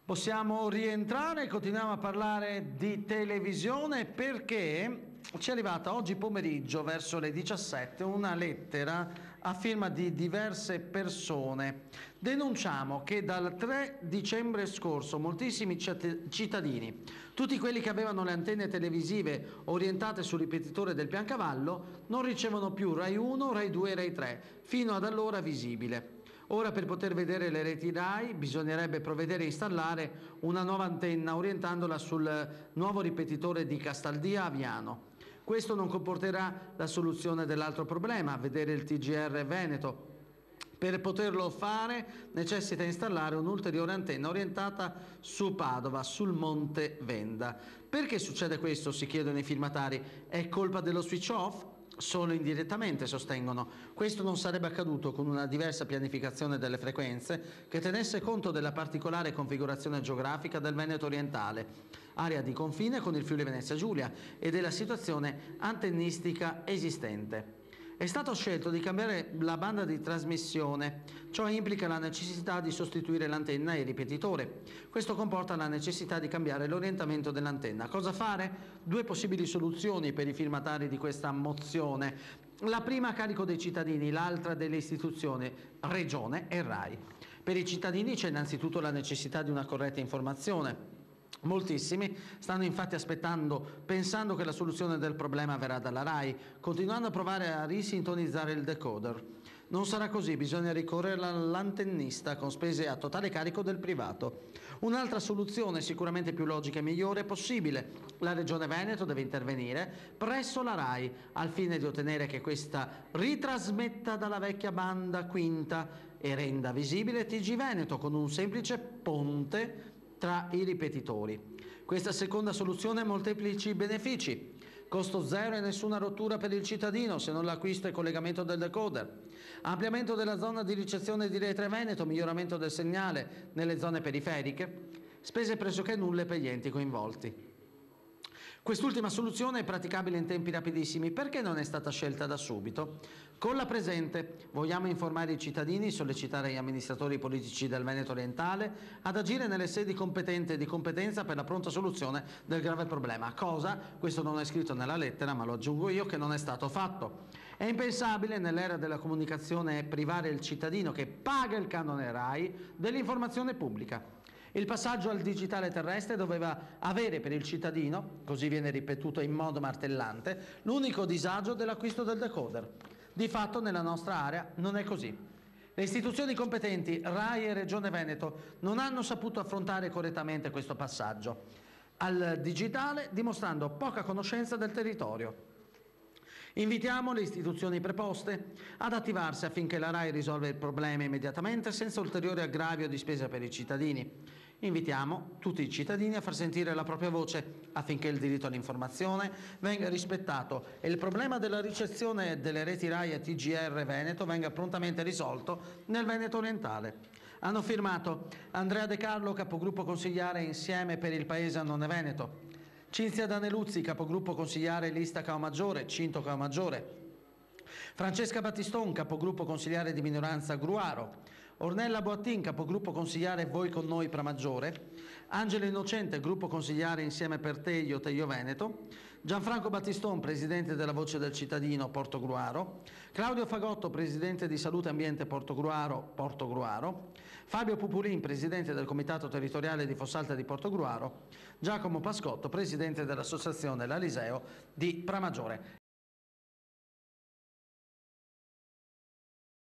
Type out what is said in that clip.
Possiamo rientrare, continuiamo a parlare di televisione perché ci è arrivata oggi pomeriggio verso le 17 una lettera a firma di diverse persone. Denunciamo che dal 3 dicembre scorso moltissimi cittadini, tutti quelli che avevano le antenne televisive orientate sul ripetitore del Piancavallo, non ricevono più Rai 1, Rai 2 e Rai 3, fino ad allora visibile. Ora per poter vedere le reti Rai bisognerebbe provvedere a installare una nuova antenna orientandola sul nuovo ripetitore di Castaldia a Viano. Questo non comporterà la soluzione dell'altro problema, vedere il TGR Veneto. Per poterlo fare necessita installare un'ulteriore antenna orientata su Padova, sul Monte Venda. Perché succede questo, si chiedono i firmatari? È colpa dello switch off? Solo indirettamente sostengono. Questo non sarebbe accaduto con una diversa pianificazione delle frequenze che tenesse conto della particolare configurazione geografica del Veneto orientale, area di confine con il Friuli Venezia Giulia, e della situazione antennistica esistente. È stato scelto di cambiare la banda di trasmissione, ciò implica la necessità di sostituire l'antenna e il ripetitore. Questo comporta la necessità di cambiare l'orientamento dell'antenna. Cosa fare? Due possibili soluzioni per i firmatari di questa mozione. La prima a carico dei cittadini, l'altra delle istituzioni, Regione e Rai. Per i cittadini c'è innanzitutto la necessità di una corretta informazione. Moltissimi stanno infatti aspettando, pensando che la soluzione del problema verrà dalla Rai, continuando a provare a risintonizzare il decoder. Non sarà così, bisogna ricorrere all'antennista con spese a totale carico del privato. Un'altra soluzione, sicuramente più logica e migliore, è possibile. La Regione Veneto deve intervenire presso la Rai al fine di ottenere che questa ritrasmetta dalla vecchia banda quinta e renda visibile TG Veneto con un semplice ponte tra i ripetitori. Questa seconda soluzione ha molteplici benefici. Costo zero e nessuna rottura per il cittadino se non l'acquisto e collegamento del decoder. Ampliamento della zona di ricezione di Rete Veneto, miglioramento del segnale nelle zone periferiche. Spese pressoché nulle per gli enti coinvolti. Quest'ultima soluzione è praticabile in tempi rapidissimi. Perché non è stata scelta da subito? Con la presente vogliamo informare i cittadini, sollecitare gli amministratori politici del Veneto orientale ad agire nelle sedi competenti e di competenza per la pronta soluzione del grave problema. Cosa? Questo non è scritto nella lettera, ma lo aggiungo io, che non è stato fatto. È impensabile nell'era della comunicazione privare il cittadino che paga il canone Rai dell'informazione pubblica. Il passaggio al digitale terrestre doveva avere per il cittadino, così viene ripetuto in modo martellante, l'unico disagio dell'acquisto del decoder. Di fatto nella nostra area non è così. Le istituzioni competenti, Rai e Regione Veneto, non hanno saputo affrontare correttamente questo passaggio al digitale, dimostrando poca conoscenza del territorio. Invitiamo le istituzioni preposte ad attivarsi affinché la Rai risolva il problema immediatamente senza ulteriore aggravio di spesa per i cittadini. Invitiamo tutti i cittadini a far sentire la propria voce affinché il diritto all'informazione venga rispettato e il problema della ricezione delle reti Rai e TGR Veneto venga prontamente risolto nel Veneto orientale. Hanno firmato Andrea De Carlo, capogruppo consigliare Insieme per il Paese Annone Veneto, Cinzia Daneluzzi, capogruppo consigliare lista Caomaggiore, Cinto Caomaggiore, Francesca Battiston, capogruppo consigliare di minoranza Gruaro, Ornella Boattin, capogruppo consigliare Voi con noi Pramaggiore, Angelo Innocente, gruppo consigliare Insieme per Teglio, Teglio Veneto, Gianfranco Battiston, presidente della Voce del Cittadino, Portogruaro, Claudio Fagotto, presidente di Salute e Ambiente Portogruaro, Portogruaro, Fabio Pupulin, presidente del Comitato Territoriale di Fossalta di Portogruaro, Giacomo Pascotto, presidente dell'Associazione L'Aliseo di Pramaggiore.